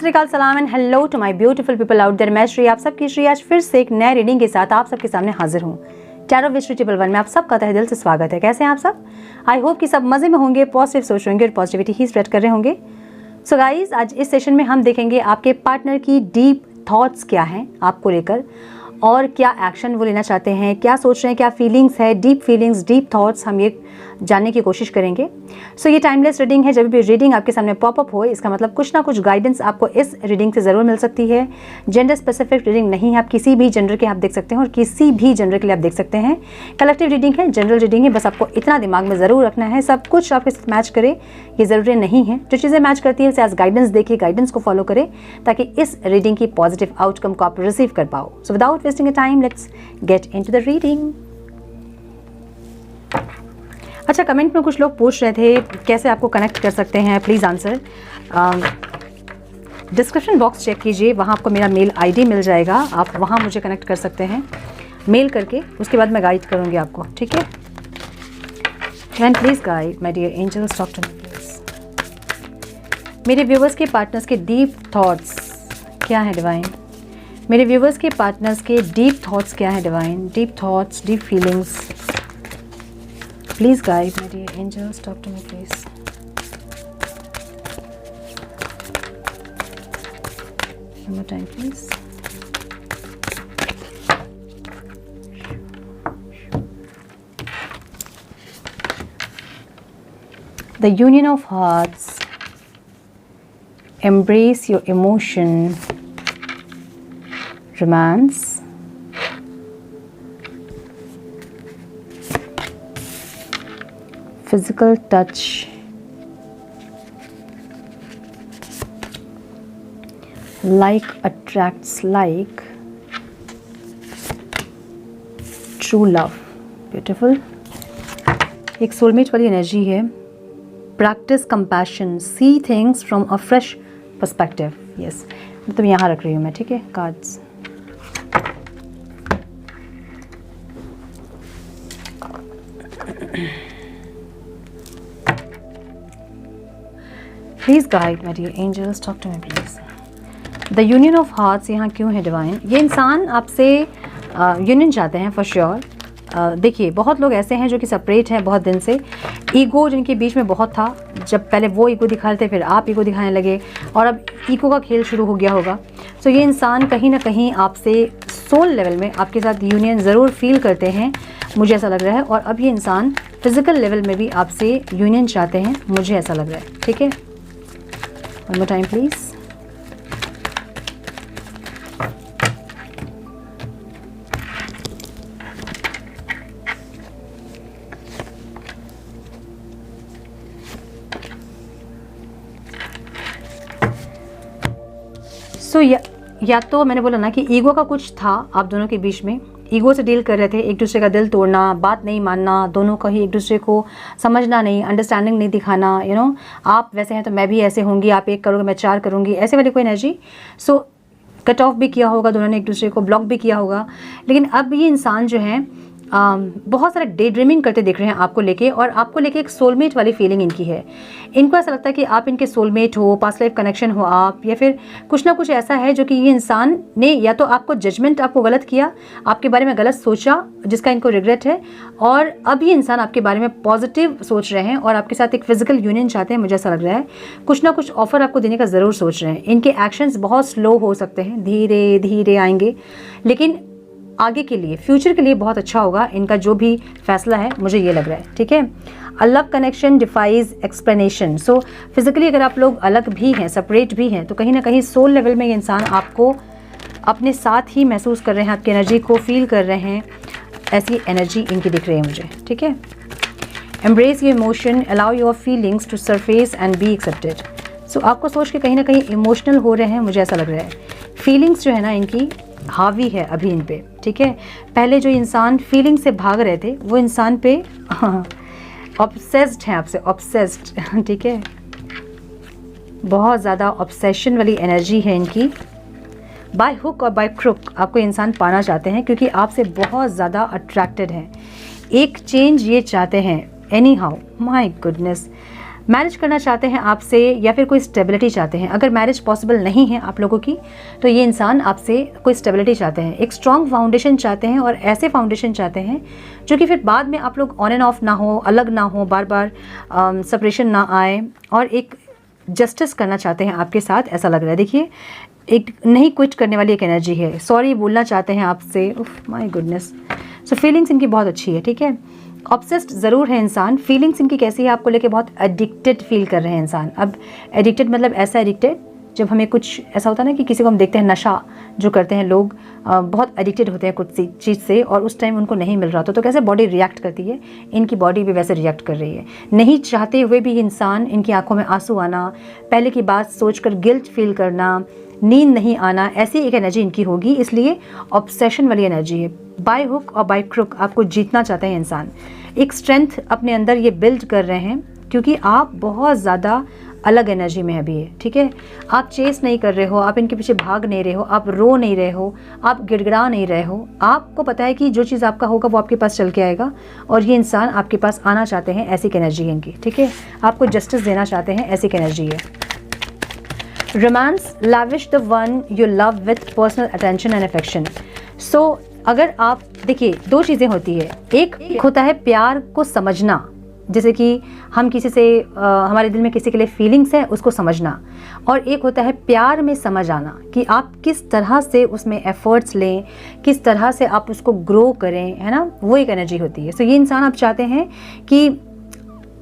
सत श्री अकाल, सलाम and hello to my beautiful people out there. मैं श्री, आप सबकी श्री आज फिर से एक नए रीडिंग के साथ आप सबके सामने हाजिर हूँ। Tarot with Shri triple one में आप सबका तहे दिल से स्वागत है। कैसे हैं आप सब? आई होप कि सब मजे में होंगे, पॉजिटिव सोच होंगे और पॉजिटिविटी ही स्प्रेड कर रहे होंगे। सो गाइज, आज इस सेशन में हम देखेंगे आपके पार्टनर की डीप थॉट्स क्या हैं आपको लेकर, और क्या एक्शन वो लेना चाहते हैं, क्या सोच रहे हैं, क्या फीलिंग्स है, डीप फीलिंग्स, डीप थॉट्स, हम ये जानने की कोशिश करेंगे। सो ये टाइमलेस रीडिंग है। जब भी रीडिंग आपके सामने पॉपअप हो, इसका मतलब कुछ ना कुछ गाइडेंस आपको इस रीडिंग से ज़रूर मिल सकती है। जेंडर स्पेसिफिक रीडिंग नहीं है, आप किसी भी जेंडर के आप देख सकते हैं और किसी भी जेंडर के लिए आप देख सकते हैं। कलेक्टिव रीडिंग है, जनरल रीडिंग है। बस आपको इतना दिमाग में ज़रूर रखना है, सब कुछ आपके साथ मैच करे ये ज़रूरी नहीं है। जो चीज़ें मैच करती है उसे आज गाइडेंस देखिए, गाइडेंस को फॉलो करें ताकि इस रीडिंग की पॉजिटिव आउटकम को आप रिसीव कर पाओ। So without wasting a time, let's get into the reading. अच्छा, कमेंट में कुछ लोग पूछ रहे थे कैसे आपको कनेक्ट कर सकते हैं, please answer. Description box check कीजिए, वहाँ आपको मेरा मेल आईडी मिल जाएगा, आप वहाँ मुझे कनेक्ट कर सकते हैं मेल करके। उसके बाद मैं गाइड करूँगी आपको, ठीक है? And please guide my dear angels, talk to me please. मेरे व्यूवर्स के पार्टनर्स के डीप थॉट्स क्या है डिवाइन? मेरे व्यूवर्स के पार्टनर्स के डीप थॉट्स क्या है divine? Deep thoughts, deep feelings, please guide my dear angels, talk to me please. One more time please. The union of hearts, embrace your emotion, romance, physical touch, like attracts like, true love, beautiful। एक soulmate वाली energy है। Practice compassion, see things from a fresh perspective. Yes, मतलब यहाँ रख रही हूँ मैं, ठीक है? Cards. Please guide my dear angels, talk to me please. The union of hearts यहाँ क्यों है डिवाइन? ये इंसान आपसे यूनियन चाहते हैं फॉर श्योर। देखिए, बहुत लोग ऐसे हैं जो कि सेपरेट हैं बहुत दिन से। ईगो जिनके बीच में बहुत था, जब पहले वो ईगो दिखा रहे थे फिर आप ईगो दिखाने लगे और अब ईगो का खेल शुरू हो गया होगा। सो ये इंसान कहीं ना कहीं आपसे सोल लेवल में आपके साथ यूनियन ज़रूर फील करते हैं, मुझे ऐसा लग रहा है। और अब ये इंसान फिजिकल लेवल में भी आपसे यूनियन चाहते हैं, मुझे ऐसा लग रहा है, ठीक है? One more time please. So या तो मैंने बोला ना कि ईगो का कुछ था आप दोनों के बीच में, ईगो से डील कर रहे थे, एक दूसरे का दिल तोड़ना, बात नहीं मानना, दोनों का ही एक दूसरे को समझना नहीं, अंडरस्टैंडिंग नहीं दिखाना, यू नो, आप वैसे हैं तो मैं भी ऐसे होंगी, आप एक करोगे मैं चार करूँगी, ऐसे वाली कोई एनर्जी। सो कट ऑफ भी किया होगा दोनों ने, एक दूसरे को ब्लॉक भी किया होगा। लेकिन अब ये इंसान जो है बहुत सारा डे ड्रीमिंग करते दिख रहे हैं आपको लेके, और आपको लेके एक सोलमेट वाली फीलिंग इनकी है। इनको ऐसा लगता है कि आप इनके सोलमेट हो, पास्ट लाइफ कनेक्शन हो आप, या फिर कुछ ना कुछ ऐसा है जो कि ये इंसान ने या तो आपको जजमेंट आपको गलत किया, आपके बारे में गलत सोचा जिसका इनको रिग्रेट है, और अब ये इंसान आपके बारे में पॉजिटिव सोच रहे हैं और आपके साथ एक फिजिकल यूनियन चाहते हैं, मुझे ऐसा लग रहा है। कुछ ना कुछ ऑफर आपको देने का ज़रूर सोच रहे हैं। इनके एक्शंस बहुत स्लो हो सकते हैं, धीरे धीरे आएंगे, लेकिन आगे के लिए, फ्यूचर के लिए बहुत अच्छा होगा इनका जो भी फैसला है, मुझे ये लग रहा है, ठीक है? A love connection defies explanation. So physically अगर आप लोग अलग भी हैं, सेपरेट भी हैं, तो कहीं ना कहीं सोल लेवल में ये इंसान आपको अपने साथ ही महसूस कर रहे हैं, आपकी एनर्जी को फील कर रहे हैं, ऐसी एनर्जी इनकी दिख रही है मुझे, ठीक है? Embrace your emotion, allow your feelings to surface and be accepted. So आपको सोच के कहीं ना कहीं इमोशनल हो रहे हैं, मुझे ऐसा लग रहा है। फीलिंग्स जो है ना इनकी हावी है अभी इन पे, ठीक है? पहले जो इंसान फीलिंग से भाग रहे थे वो इंसान पे ऑब्सेस्ड हैं आपसे, ऑब्सेस्ड, ठीक है? बहुत ज़्यादा ऑब्सेशन वाली एनर्जी है इनकी। बाय हुक और बाय क्रुक आपको इंसान पाना चाहते हैं क्योंकि आपसे बहुत ज़्यादा अट्रैक्टेड हैं। एक चेंज ये चाहते हैं any how, my goodness. Marriage करना चाहते हैं आपसे या फिर कोई स्टेबिलिटी चाहते हैं। अगर मैरिज पॉसिबल नहीं है आप लोगों की तो ये इंसान आपसे कोई स्टेबिलिटी चाहते हैं, एक स्ट्रॉन्ग फाउंडेशन चाहते हैं और ऐसे फाउंडेशन चाहते हैं जो कि फिर बाद में आप लोग ऑन एंड ऑफ ना हो, अलग ना हो, बार बार सेपरेशन ना आए, और एक जस्टिस करना चाहते हैं आपके साथ, ऐसा लग रहा है। देखिए एक नहीं क्विट करने वाली एक एनर्जी है, सॉरी बोलना चाहते हैं आपसे, उफ माय गुडनेस। सो फीलिंग्स इनकी बहुत अच्छी है, ठीक है। ऑब्सेस्ड ज़रूर है इंसान, फीलिंग्स इनकी कैसी है आपको लेके बहुत एडिक्टेड फील कर रहे हैं इंसान। अब एडिक्टेड मतलब ऐसा एडिक्टेड जब हमें कुछ ऐसा होता है ना कि किसी को हम देखते हैं नशा जो करते हैं लोग, बहुत एडिक्टेड होते हैं कुछ चीज़ से और उस टाइम उनको नहीं मिल रहा तो कैसे बॉडी रिएक्ट करती है, इनकी बॉडी भी वैसे रिएक्ट कर रही है। नहीं चाहते हुए भी इंसान, इनकी आंखों में आंसू आना, पहले की बात सोचकर गिल्ट फील करना, नींद नहीं आना, ऐसी एक एनर्जी इनकी होगी। इसलिए ऑब्सेशन वाली एनर्जी है, बाय हुक और बाय क्रुक आपको जीतना चाहते हैं इंसान। एक स्ट्रेंथ अपने अंदर ये बिल्ड कर रहे हैं क्योंकि आप बहुत ज़्यादा अलग एनर्जी में अभी है, ठीक है। आप चेस नहीं कर रहे हो, आप इनके पीछे भाग नहीं रहे हो, आप रो नहीं रहे हो, आप गिड़गिड़ा नहीं रहे हो। आपको पता है कि जो चीज़ आपका होगा वो आपके पास चल के आएगा और ये इंसान आपके पास आना चाहते हैं, ऐसी एनर्जी है इनकी, ठीक है। आपको जस्टिस देना चाहते हैं, ऐसी एनर्जी है। Romance, lavish the one you love with personal attention and affection। So अगर आप देखिए दो चीज़ें होती है, एक होता है प्यार को समझना, जैसे कि हम किसी से हमारे दिल में किसी के लिए फीलिंग्स है उसको समझना, और एक होता है प्यार में समझ आना कि आप किस तरह से उसमें एफर्ट्स लें, किस तरह से आप उसको ग्रो करें, है ना, वो एक एनर्जी होती है। सो ये इंसान आप चाहते हैं कि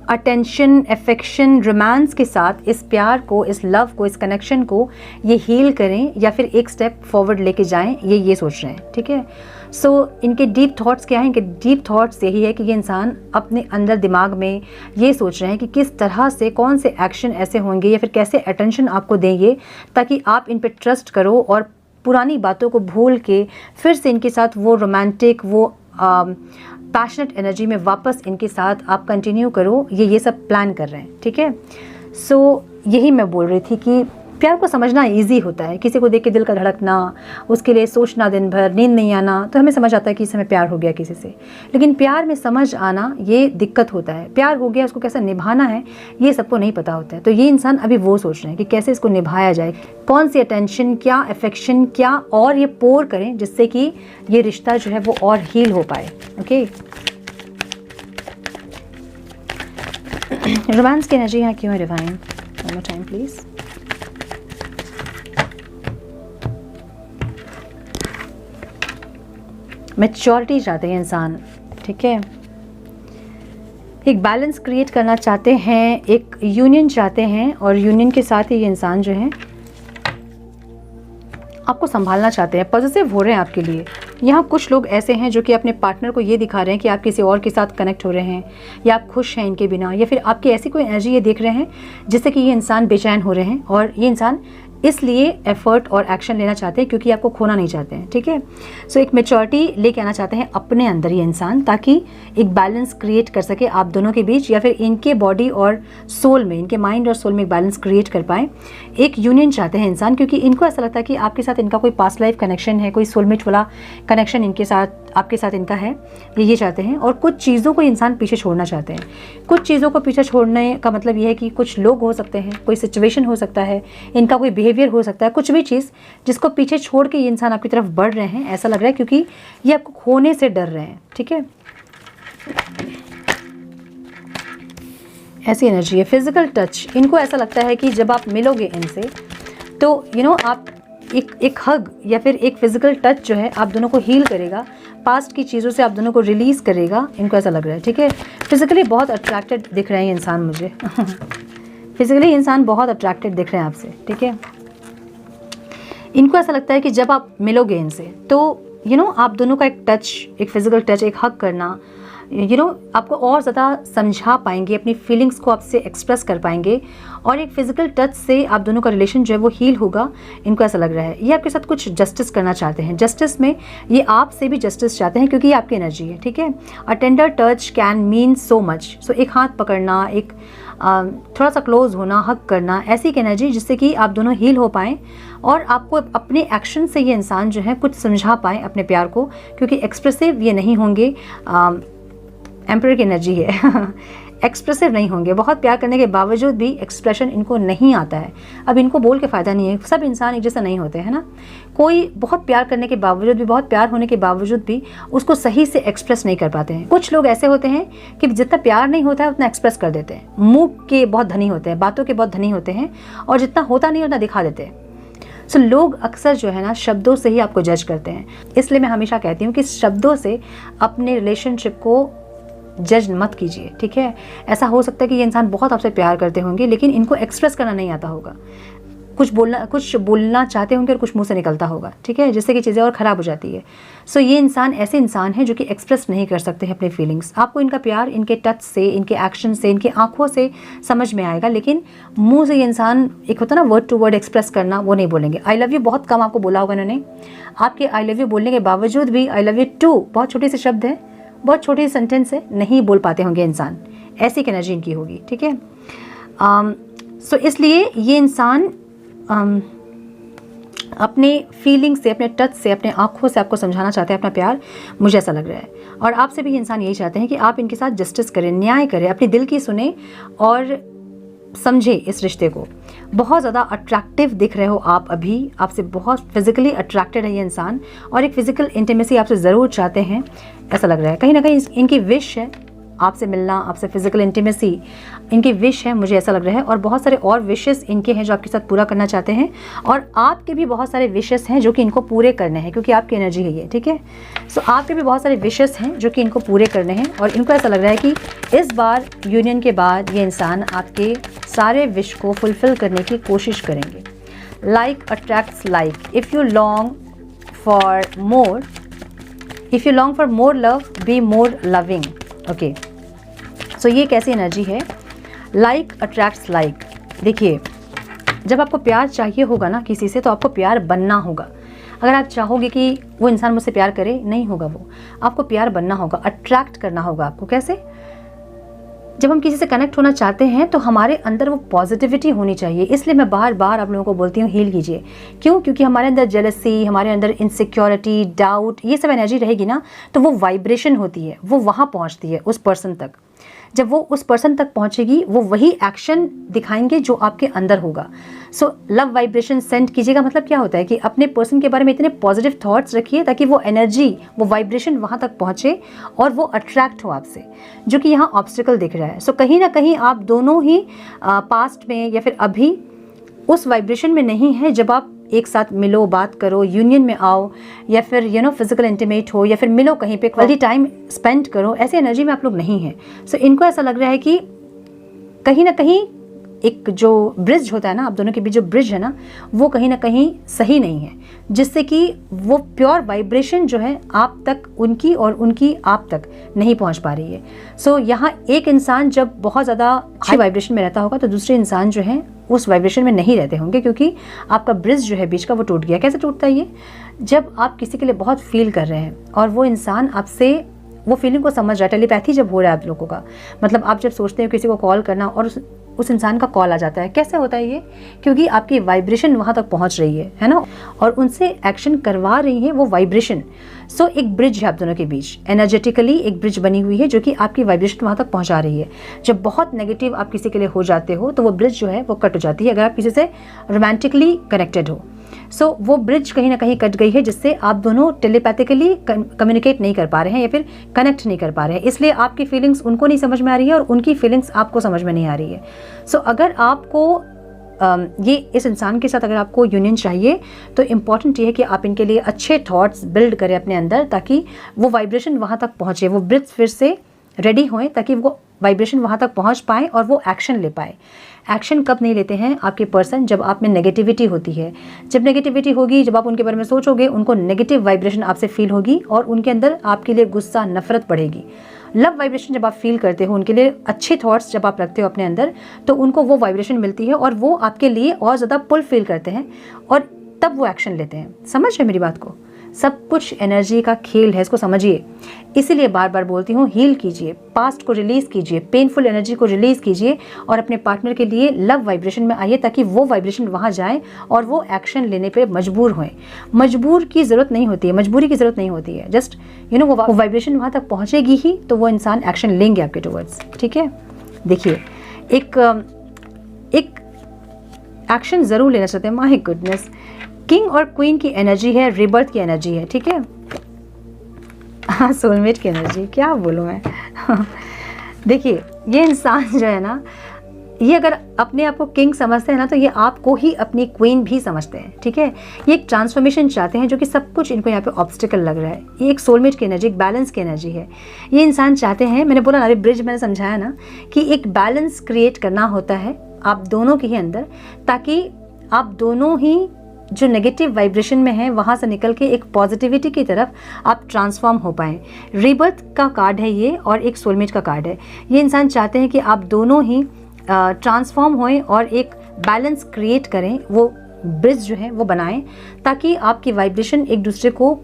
अटेंशन, अफेक्शन, रोमांस के साथ इस प्यार को, इस लव को, इस कनेक्शन को ये हील करें या फिर एक स्टेप फॉरवर्ड लेके जाएं, ये सोच रहे हैं, ठीक है। सो इनके डीप थॉट्स क्या हैं? इनके डीप थॉट्स यही है कि ये इंसान अपने अंदर दिमाग में ये सोच रहे हैं कि किस तरह से, कौन से एक्शन ऐसे होंगे या फिर कैसे अटेंशन आपको देंगे ताकि आप इन पे ट्रस्ट करो और पुरानी बातों को भूल के फिर से इनके साथ वो रोमांटिक, वो पैशनेट एनर्जी में वापस इनके साथ आप कंटिन्यू करो। ये सब प्लान कर रहे हैं, ठीक है। सो यही मैं बोल रही थी कि प्यार को समझना इजी होता है। किसी को देख के दिल का धड़कना, उसके लिए सोचना, दिन भर नींद नहीं आना, तो हमें समझ आता है कि इस समय प्यार हो गया किसी से। लेकिन प्यार में समझ आना ये दिक्कत होता है। प्यार हो गया, उसको कैसे निभाना है ये सबको नहीं पता होता है। तो ये इंसान अभी वो सोच रहे हैं कि कैसे इसको निभाया जाए, कौन सी अटेंशन, क्या अफेक्शन, क्या और ये पोर करें जिससे कि ये रिश्ता जो है वो और हील हो पाए। ओके, रोमांस की एनर्जी यहाँ क्यों है divine? One more time please. Maturity चाहते हैं इंसान, ठीक है। एक बैलेंस क्रिएट करना चाहते हैं, एक यूनियन चाहते हैं और यूनियन के साथ ही ये इंसान जो है आपको संभालना चाहते हैं, पॉजिटिव हो रहे हैं आपके लिए। यहाँ कुछ लोग ऐसे हैं जो कि अपने पार्टनर को ये दिखा रहे हैं कि आप किसी और के साथ कनेक्ट हो रहे हैं या आप खुश हैं इनके बिना, या फिर आपकी ऐसी कोई एनर्जी ये देख रहे हैं जिससे कि ये इंसान बेचैन हो रहे हैं और ये इंसान इसलिए एफर्ट और एक्शन लेना चाहते हैं क्योंकि आपको खोना नहीं चाहते हैं, ठीक है। सो एक मैच्योरिटी लेके आना चाहते हैं अपने अंदर ये इंसान, ताकि एक बैलेंस क्रिएट कर सके आप दोनों के बीच, या फिर इनके बॉडी और सोल में, इनके माइंड और सोल में एक बैलेंस क्रिएट कर पाए। एक यूनियन चाहते हैं इंसान क्योंकि इनको ऐसा लगता है कि आपके साथ इनका कोई पास्ट लाइफ कनेक्शन है, कोई सोलमेट वाला कनेक्शन इनके साथ, आपके साथ इनका है, ये चाहते हैं। और कुछ चीज़ों को इंसान पीछे छोड़ना चाहते हैं। कुछ चीज़ों को पीछे छोड़ने का मतलब ये है कि कुछ लोग हो सकते हैं, कोई सिचुएशन हो सकता है, इनका कोई बिहेवियर हो सकता है, कुछ भी चीज़ जिसको पीछे छोड़ के ये इंसान आपकी तरफ बढ़ रहे हैं, ऐसा लग रहा है, क्योंकि ये आपको खोने से डर रहे हैं, ठीक है। ऐसी एनर्जी है। फिजिकल टच, इनको ऐसा लगता है कि जब आप मिलोगे इनसे तो आप एक हग या फिर एक फिजिकल टच जो है आप दोनों को हील करेगा, पास्ट की चीज़ों से आप दोनों को रिलीज़ करेगा, इनको ऐसा लग रहा है, ठीक है। फिजिकली बहुत अट्रैक्टेड दिख रहे हैं इंसान मुझे फिजिकली इंसान बहुत अट्रैक्टेड दिख रहे हैं आपसे, ठीक है। इनको ऐसा लगता है कि जब आप मिलोगे इनसे तो आप दोनों का एक टच, एक फिजिकल टच, एक हग करना, आपको और ज़्यादा समझा पाएंगे, अपनी फीलिंग्स को आपसे एक्सप्रेस कर पाएंगे और एक फिजिकल टच से आप दोनों का रिलेशन जो है वो हील होगा। इनको ऐसा लग रहा है ये आपके साथ कुछ जस्टिस करना चाहते हैं। जस्टिस में ये आपसे भी जस्टिस चाहते हैं क्योंकि ये आपकी एनर्जी है, ठीक है। A tender touch can mean so much. So एक हाथ पकड़ना, एक थोड़ा सा क्लोज होना, हक करना, ऐसी एक एनर्जी जिससे कि आप दोनों हील हो पाएँ और आपको अपने एक्शन से ये इंसान जो है कुछ समझा पाए अपने प्यार को, क्योंकि एक्सप्रेसिव ये नहीं होंगे। एम्परर की एनर्जी है एक्सप्रेसिव नहीं होंगे, बहुत प्यार करने के बावजूद भी एक्सप्रेशन इनको नहीं आता है। अब इनको बोल के फ़ायदा नहीं है, सब इंसान एक जैसे नहीं होते हैं ना। कोई बहुत प्यार करने के बावजूद भी, बहुत प्यार होने के बावजूद भी उसको सही से एक्सप्रेस नहीं कर पाते हैं। कुछ लोग ऐसे होते हैं कि जितना प्यार नहीं होता है उतना एक्सप्रेस कर देते हैं, मुँह के बहुत धनी होते हैं, बातों के बहुत धनी होते हैं, और जितना होता नहीं उतना दिखा देते हैं। सो लोग अक्सर जो है ना शब्दों से ही आपको जज करते हैं। इसलिए मैं हमेशा कहती हूँ कि शब्दों से अपने रिलेशनशिप को जज मत कीजिए, ठीक है। ऐसा हो सकता है कि ये इंसान बहुत आपसे प्यार करते होंगे लेकिन इनको एक्सप्रेस करना नहीं आता होगा, कुछ बोलना चाहते होंगे और कुछ मुंह से निकलता होगा, ठीक है, जिससे कि चीज़ें और ख़राब हो जाती है। सो ये इंसान ऐसे इंसान है जो कि एक्सप्रेस नहीं कर सकते हैं अपने फीलिंग्स। आपको इनका प्यार इनके टच से, इनके एक्शन से, इनकी आंखों से समझ में आएगा, लेकिन मुंह से ये इंसान, एक होता है ना वर्ड टू वर्ड एक्सप्रेस करना, वो नहीं बोलेंगे। आई लव यू बहुत कम आपको बोला होगा इन्होंने। आपके आई लव यू बोलने के बावजूद भी आई लव यू टू बहुत छोटे से शब्द है, बहुत छोटी सेंटेंस है, नहीं बोल पाते होंगे इंसान। ऐसी एनर्जी इनकी होगी, ठीक है। सो इसलिए ये इंसान अपने फीलिंग से, अपने टच से, अपने आँखों से आपको समझाना चाहते हैं अपना प्यार, मुझे ऐसा लग रहा है। और आपसे भी ये इंसान यही चाहते हैं कि आप इनके साथ जस्टिस करें, न्याय करें, अपने दिल की सुने और समझे इस रिश्ते को। बहुत ज़्यादा अट्रैक्टिव दिख रहे हो आप अभी, आपसे बहुत फिजिकली अट्रैक्टेड है ये इंसान, और एक फिजिकल इंटीमेसी आपसे ज़रूर चाहते हैं, ऐसा लग रहा है। कहीं ना कहीं इनकी विश है आपसे मिलना, आपसे फिजिकल इंटीमेसी इनकी विश है, मुझे ऐसा लग रहा है। और बहुत सारे और विशेस इनके हैं जो आपके साथ पूरा करना चाहते हैं, और आपके भी बहुत सारे विशेस हैं जो कि इनको पूरे करने हैं, क्योंकि आपकी एनर्जी है ये, ठीक है। सो आपके भी बहुत सारे विशेस हैं जो कि इनको पूरे करने हैं, और इनको ऐसा लग रहा है कि इस बार यूनियन के बाद ये इंसान आपके सारे विश को फुलफिल करने की कोशिश करेंगे। Like attracts like, if you long for more love, be more loving. Okay, so ये कैसी एनर्जी है? Like attracts like. देखिए, जब आपको प्यार चाहिए होगा ना किसी से, तो आपको प्यार बनना होगा। अगर आप चाहोगे कि वो इंसान मुझसे प्यार करे, नहीं होगा वो, आपको प्यार बनना होगा, अट्रैक्ट करना होगा आपको। कैसे? जब हम किसी से कनेक्ट होना चाहते हैं तो हमारे अंदर वो पॉजिटिविटी होनी चाहिए। इसलिए मैं बार बार आप लोगों को बोलती हूँ हील कीजिए। क्यों? क्योंकि हमारे अंदर जेलसी, हमारे अंदर इनसिक्योरिटी, डाउट, ये सब एनर्जी रहेगी ना, तो वो वाइब्रेशन होती है, वो वहाँ पहुँचती है उस पर्सन तक। जब वो उस पर्सन तक पहुंचेगी, वो वही एक्शन दिखाएंगे जो आपके अंदर होगा। सो लव वाइब्रेशन सेंड कीजिएगा, मतलब क्या होता है कि अपने पर्सन के बारे में इतने पॉजिटिव थॉट्स रखिए ताकि वो एनर्जी, वो वाइब्रेशन वहाँ तक पहुँचे और वो अट्रैक्ट हो आपसे, जो कि यहाँ ऑब्स्टिकल दिख रहा है। सो कहीं ना कहीं आप दोनों ही पास्ट में या फिर अभी उस वाइब्रेशन में नहीं है जब आप एक साथ मिलो, बात करो, यूनियन में आओ, या फिर फिजिकल इंटीमेट हो, या फिर मिलो कहीं पे, क्वालिटी टाइम स्पेंड करो, ऐसी एनर्जी में आप लोग नहीं हैं। सो इनको ऐसा लग रहा है कि कहीं ना कहीं एक जो ब्रिज होता है ना आप दोनों के बीच, जो ब्रिज है ना, वो कहीं ना कहीं सही नहीं है, जिससे कि वो प्योर वाइब्रेशन जो है आप तक, उनकी और उनकी आप तक नहीं पहुंच पा रही है। सो यहाँ एक इंसान जब बहुत ज़्यादा हाई वाइब्रेशन में रहता होगा तो दूसरे इंसान जो है उस वाइब्रेशन में नहीं रहते होंगे, क्योंकि आपका ब्रिज जो है बीच का वो टूट गया। कैसे टूटता है ये? जब आप किसी के लिए बहुत फील कर रहे हैं और वो इंसान आपसे वो फीलिंग को समझ रहा है, टेलीपैथी जब हो रहा है आप लोगों का, मतलब आप जब सोचते हो किसी को कॉल करना और उस इंसान का कॉल आ जाता है। कैसे होता है ये? क्योंकि आपकी वाइब्रेशन वहाँ तक पहुँच रही है ना, और उनसे एक्शन करवा रही है वो वाइब्रेशन। सो एक ब्रिज है आप दोनों के बीच, एनर्जेटिकली एक ब्रिज बनी हुई है जो कि आपकी वाइब्रेशन वहाँ तक पहुँचा रही है। जब बहुत नेगेटिव आप किसी के लिए हो जाते हो तो वो ब्रिज जो है वो कट हो जाती है, अगर आप किसी से रोमांटिकली कनेक्टेड हो। सो वो ब्रिज कहीं ना कहीं कट गई है, जिससे आप दोनों टेलीपैथिकली कम्युनिकेट नहीं कर पा रहे हैं या फिर कनेक्ट नहीं कर पा रहे हैं। इसलिए आपकी फीलिंग्स उनको नहीं समझ में आ रही है और उनकी फीलिंग्स आपको समझ में नहीं आ रही है। सो अगर आपको ये इस इंसान के साथ अगर आपको यूनियन चाहिए तो इम्पॉर्टेंट ये है कि आप इनके लिए अच्छे थॉट्स बिल्ड करें अपने अंदर, ताकि वो वाइब्रेशन वहाँ तक पहुँचे, वो ब्रिज फिर से रेडी होएं, ताकि वो वाइब्रेशन वहाँ तक पहुँच पाए और वो एक्शन ले पाए। एक्शन कब नहीं लेते हैं आपके पर्सन? जब आप में नेगेटिविटी होती है। जब नेगेटिविटी होगी, जब आप उनके बारे में सोचोगे, उनको नेगेटिव वाइब्रेशन आपसे फील होगी और उनके अंदर आपके लिए गुस्सा, नफरत बढ़ेगी। लव वाइब्रेशन जब आप फील करते हो, उनके लिए अच्छे थॉट्स जब आप रखते हो अपने अंदर, तो उनको वो वाइब्रेशन मिलती है और वो आपके लिए और ज़्यादा पुल फील करते हैं और तब वो एक्शन लेते हैं। समझ रहे मेरी बात को? सब कुछ एनर्जी का खेल है, इसको समझिए। इसीलिए बार बार बोलती हूँ, हील कीजिए, पास्ट को रिलीज़ कीजिए, पेनफुल एनर्जी को रिलीज़ कीजिए और अपने पार्टनर के लिए लव वाइब्रेशन में आइए, ताकि वो वाइब्रेशन वहाँ जाए और वो एक्शन लेने पे मजबूर होएं। मजबूरी की ज़रूरत नहीं होती है, जस्ट वो वाइब्रेशन वहाँ तक पहुँचेगी ही तो वो इंसान एक्शन लेंगे आपके टुवर्ड्स। ठीक है, देखिए एक एक्शन ज़रूर लेना चाहते हैं। माय गुडनेस, किंग और क्वीन की एनर्जी है, रिबर्थ की एनर्जी है, ठीक है। हाँ, सोलमेट की एनर्जी, क्या बोलूँ मैं। देखिए ये इंसान जो है ना, ये अगर अपने आप को किंग समझते हैं ना, तो ये आपको ही अपनी क्वीन भी समझते हैं, ठीक है। ये एक ट्रांसफॉर्मेशन चाहते हैं, जो कि सब कुछ इनको यहाँ पे ऑब्स्टिकल लग रहा है। ये एक सोलमेट की एनर्जी, एक बैलेंस की एनर्जी है। ये इंसान चाहते हैं, मैंने बोला ना अभी ब्रिज मैंने समझाया ना, कि एक बैलेंस क्रिएट करना होता है आप दोनों के ही अंदर, ताकि आप दोनों ही जो नेगेटिव वाइब्रेशन में है वहाँ से निकल के एक पॉजिटिविटी की तरफ आप ट्रांसफॉर्म हो पाएँ। रीबर्थ का कार्ड है ये, और एक सोलमेट का कार्ड है। ये इंसान चाहते हैं कि आप दोनों ही ट्रांसफॉर्म होएं और एक बैलेंस क्रिएट करें, वो ब्रिज जो है वो बनाएं, ताकि आपकी वाइब्रेशन एक दूसरे को,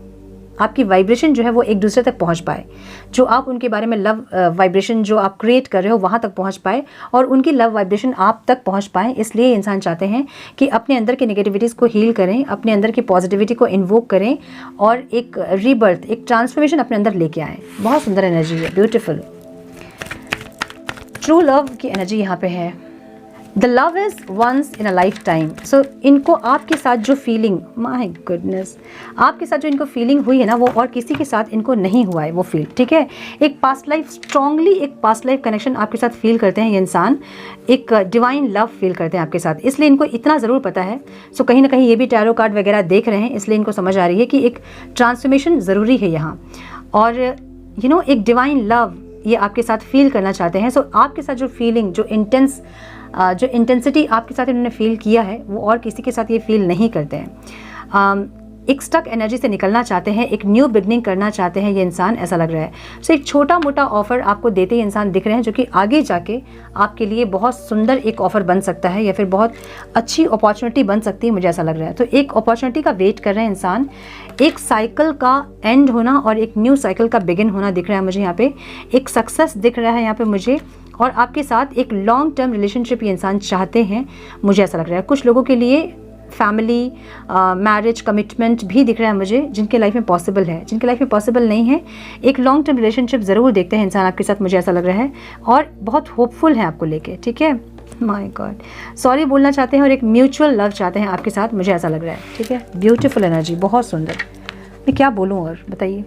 आपकी वाइब्रेशन जो है वो एक दूसरे तक पहुंच पाए। जो आप उनके बारे में लव वाइब्रेशन जो आप क्रिएट कर रहे हो वहाँ तक पहुंच पाए, और उनकी लव वाइब्रेशन आप तक पहुंच पाए। इसलिए इंसान चाहते हैं कि अपने अंदर की नेगेटिविटीज़ को हील करें, अपने अंदर की पॉजिटिविटी को इन्वोक करें, और एक रीबर्थ, एक ट्रांसफॉर्मेशन अपने अंदर लेके आएँ। बहुत सुंदर एनर्जी है, ब्यूटीफुल। ट्रू लव की एनर्जी यहाँ पे है। The love is once in a life time. So इनको आपके साथ जो फीलिंग, माय गुडनेस, आपके साथ जो इनको फीलिंग हुई है ना, वो और किसी के साथ इनको नहीं हुआ है वो फील, ठीक है। एक पास्ट लाइफ, स्ट्रांगली एक पास्ट लाइफ कनेक्शन आपके साथ फील करते हैं ये इंसान, एक डिवाइन लव फील करते हैं आपके साथ। इसलिए इनको इतना ज़रूर पता है। सो कहीं ना कहीं ये भी टैरो कार्ड वगैरह देख रहे हैं, इसलिए इनको समझ आ रही है कि एक ट्रांसफॉर्मेशन ज़रूरी है यहाँ, और एक डिवाइन लव ये आपके साथ फील करना चाहते हैं। सो आपके साथ जो फीलिंग, जो इंटेंसिटी आपके साथ इन्होंने फील किया है, वो और किसी के साथ ये फील नहीं करते हैं। एक स्टक एनर्जी से निकलना चाहते हैं, एक न्यू बिगनिंग करना चाहते हैं ये इंसान, ऐसा लग रहा है। सो एक छोटा मोटा ऑफर आपको देते ही इंसान दिख रहे हैं, जो कि आगे जाके आपके लिए बहुत सुंदर एक ऑफर बन सकता है, या फिर बहुत अच्छी अपॉर्चुनिटी बन सकती है, मुझे ऐसा लग रहा है। तो एक अपॉर्चुनिटी का वेट कर रहे हैं इंसान, एक साइकिल का एंड होना और एक न्यू साइकिल का बिगिन होना दिख रहा है मुझे यहाँ पे। एक सक्सेस दिख रहा है यहाँ पे मुझे, और आपके साथ एक लॉन्ग टर्म रिलेशनशिप ये इंसान चाहते हैं, मुझे ऐसा लग रहा है। कुछ लोगों के लिए फैमिली, मैरिज, कमिटमेंट भी दिख रहा है मुझे, जिनके लाइफ में पॉसिबल है। जिनके लाइफ में पॉसिबल नहीं है, एक लॉन्ग टर्म रिलेशनशिप ज़रूर देखते हैं इंसान आपके साथ, मुझे ऐसा लग रहा है, और बहुत होपफुल है आपको लेके, ठीक है। माय गॉड, सॉरी बोलना चाहते हैं, और एक म्यूचुअल लव चाहते हैं आपके साथ, मुझे ऐसा लग रहा है, ठीक है। ब्यूटीफुल एनर्जी, बहुत सुंदर। मैं क्या बोलूँ और बताइए।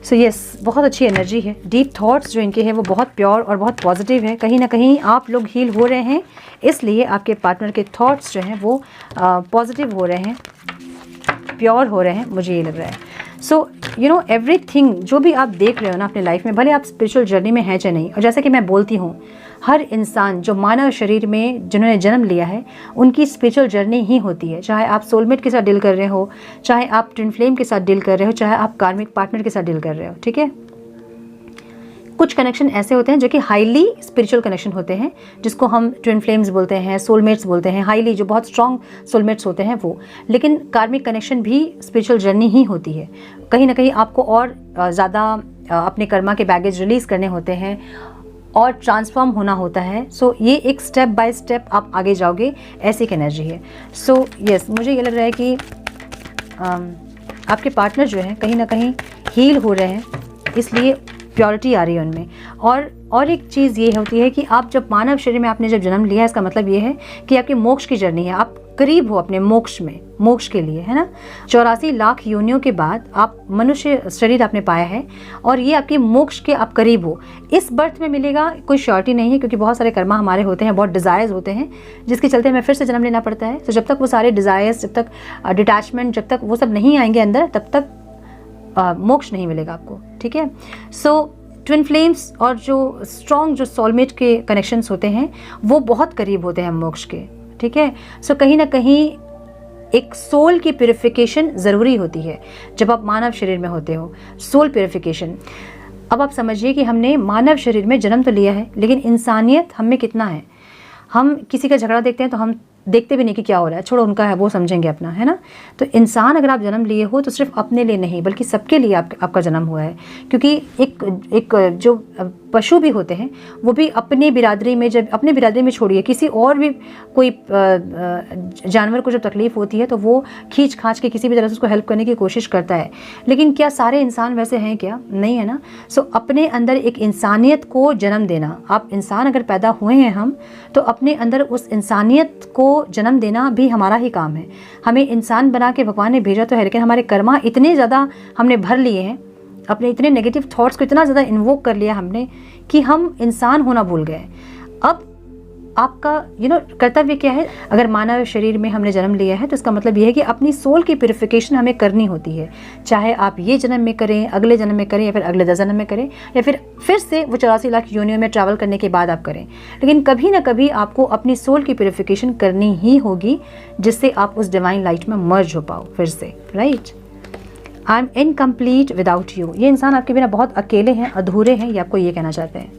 सो यस, बहुत अच्छी एनर्जी है। डीप थॉट्स जो इनके हैं वो बहुत प्योर और बहुत पॉजिटिव है। कहीं ना कहीं आप लोग हील हो रहे हैं, इसलिए आपके पार्टनर के थॉट्स जो हैं वो पॉजिटिव हो रहे हैं, प्योर हो रहे हैं, मुझे ये लग रहा है। सो एवरीथिंग जो भी आप देख रहे हो ना अपने लाइफ में, भले आप स्पिरिचुअल जर्नी में हैं चाहे नहीं, और जैसे कि मैं बोलती हूँ, हर इंसान जो मानव शरीर में जिन्होंने जन्म लिया है, उनकी स्पिरिचुअल जर्नी ही होती है। चाहे आप सोलमेट के साथ डील कर रहे हो, चाहे आप ट्विन फ्लेम के साथ डील कर रहे हो, चाहे आप कार्मिक पार्टनर के साथ डील कर रहे हो, ठीक है। कुछ कनेक्शन ऐसे होते हैं जो कि हाईली स्पिरिचुअल कनेक्शन होते हैं, जिसको हम ट्विन फ्लेम्स बोलते हैं, सोलमेट्स बोलते हैं, हाईली जो बहुत स्ट्रॉन्ग सोलमेट्स होते हैं वो। लेकिन कार्मिक कनेक्शन भी स्पिरिचुअल जर्नी ही होती है। कहीं ना कहीं आपको और ज़्यादा अपने कर्मा के बैगेज रिलीज़ करने होते हैं और ट्रांसफॉर्म होना होता है। सो ये एक स्टेप बाय स्टेप आप आगे जाओगे, ऐसी एक एनर्जी है। सो यस, मुझे ये लग रहा है कि आपके पार्टनर जो हैं कहीं ना कहीं हील हो रहे हैं, इसलिए प्योरिटी आ रही है उनमें। और एक चीज़ ये होती है कि आप जब मानव शरीर में आपने जब जन्म लिया है, इसका मतलब ये है कि आपके मोक्ष की जर्नी है, आप करीब हो अपने मोक्ष में, मोक्ष के लिए, है ना। 84 लाख योनियों के बाद आप मनुष्य शरीर आपने पाया है, और ये आपके मोक्ष के आप करीब हो। इस बर्थ में मिलेगा कोई श्योरिटी नहीं है, क्योंकि बहुत सारे कर्मा हमारे होते हैं, बहुत डिज़ायर्स होते हैं, जिसके चलते हमें फिर से जन्म लेना पड़ता है। तो जब तक वो सारे डिज़ायर्स, जब तक डिटैचमेंट, जब तक वो सब नहीं आएंगे अंदर, तब तक मोक्ष नहीं मिलेगा आपको, ठीक है। सो ट्विन फ्लेम्स और जो स्ट्रॉन्ग जो सोलमेट के कनेक्शंस होते हैं वो बहुत करीब होते हैं मोक्ष के, ठीक है। सो कहीं ना कहीं एक सोल की प्यूरिफिकेशन ज़रूरी होती है जब आप मानव शरीर में होते हो, सोल प्यूरिफिकेशन। अब आप समझिए कि हमने मानव शरीर में जन्म तो लिया है, लेकिन इंसानियत हम में कितना है। हम किसी का झगड़ा देखते हैं तो हम देखते भी नहीं कि क्या हो रहा है, छोड़ो उनका है, वो समझेंगे अपना, है ना। तो इंसान अगर आप जन्म लिए हो तो सिर्फ अपने लिए नहीं बल्कि सबके लिए आपका जन्म हुआ है। क्योंकि एक जो पशु भी होते हैं वो भी अपनी बिरादरी में, जब अपनी बिरादरी में छोड़िए किसी और भी कोई जानवर को जब तकलीफ़ होती है तो वो खींच खांच के किसी भी तरह से उसको हेल्प करने की कोशिश करता है। लेकिन क्या सारे इंसान वैसे हैं क्या? नहीं है ना। सो अपने अंदर एक इंसानियत को जन्म देना, आप इंसान अगर पैदा हुए हैं हम, तो अपने अंदर उस इंसानियत को जन्म देना भी हमारा ही काम है। हमें इंसान बना के भगवान ने भेजा तो है, लेकिन हमारे कर्मा इतने ज़्यादा हमने भर लिए हैं, अपने इतने नेगेटिव थॉट्स को इतना ज़्यादा इन्वोक कर लिया हमने कि हम इंसान होना भूल गए। अब आपका कर्तव्य क्या है? अगर मानव शरीर में हमने जन्म लिया है तो इसका मतलब यह है कि अपनी सोल की प्यूरिफिकेशन हमें करनी होती है। चाहे आप ये जन्म में करें, अगले जन्म में करें, या फिर अगले 10 जन्म में करें, या फिर से वो 84 लाख योनियों में ट्रैवल करने के बाद आप करें, लेकिन कभी ना कभी आपको अपनी सोल की प्यूरिफिकेशन करनी ही होगी, जिससे आप उस डिवाइन लाइट में मर्ज हो पाओ फिर से, right. I am incomplete without you. ये इंसान आपके बिना बहुत अकेले हैं, अधूरे हैं, ये आपको ये कहना चाहते हैं।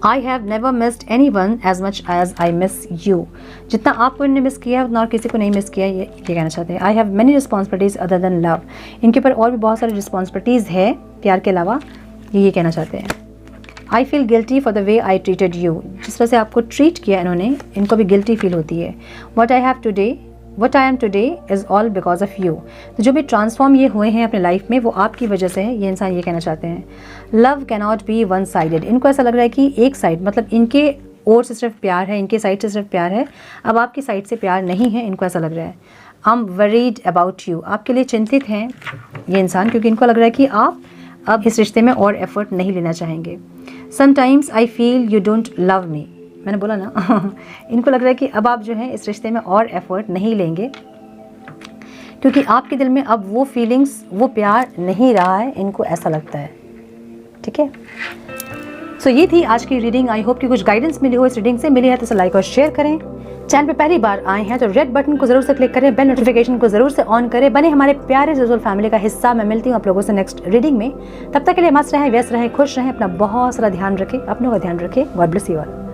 I have never missed anyone as much as I miss you. जितना आपको इन्होंने मिस किया है उतना और किसी को नहीं मिस किया, ये कहना चाहते हैं। I have many responsibilities other than love. इनके ऊपर और भी बहुत सारी रिस्पॉन्सिबिलिटीज़ है प्यार के अलावा, ये कहना चाहते हैं। I feel guilty for the way I treated you. जिस तरह से आपको ट्रीट किया इन्होंने, इनको भी गिल्टी फील होती है। What I am today is all because of you. तो जो भी ट्रांसफॉर्म ये हुए हैं अपने लाइफ में वो आपकी वजह से है, ये इंसान ये कहना चाहते हैं। Love can not be one sided. इनको ऐसा लग रहा है कि एक साइड, मतलब इनके ओर से सिर्फ प्यार है, इनके साइड से सिर्फ प्यार है, अब आपकी साइड से प्यार नहीं है, इनको ऐसा लग रहा है। I am worried about you. आपके लिए चिंतित हैं ये इंसान, क्योंकि इनको लग रहा है कि आप अब इस रिश्ते में और एफर्ट नहीं लेना चाहेंगे। Sometimes I feel you don't love me. मैंने बोला ना इनको लग रहा है कि अब आप जो है इस रिश्ते में और एफर्ट नहीं लेंगे, क्योंकि आपके दिल में अब वो फीलिंग्स, वो प्यार नहीं रहा है, इनको ऐसा लगता है। ठीक है, सो ये थी आज की रीडिंग। आई होप कि कुछ गाइडेंस मिली हो इस रीडिंग से। मिली है तो इसे लाइक और शेयर करें। चैनल पे पहली बार आए हैं तो रेड बटन को जरूर से क्लिक करें, बेल नोटिफिकेशन को जरूर से ऑन करें, बने हमारे प्यारे ज़रूर फैमिली का हिस्सा। मैं मिलती हूँ आप लोगों से नेक्स्ट रीडिंग में। तब तक के लिए मस्त रहें, व्यस्त रहें, खुश रहें, अपना बहुत सारा ध्यान रखें, अपनों का ध्यान रखें। God bless you all.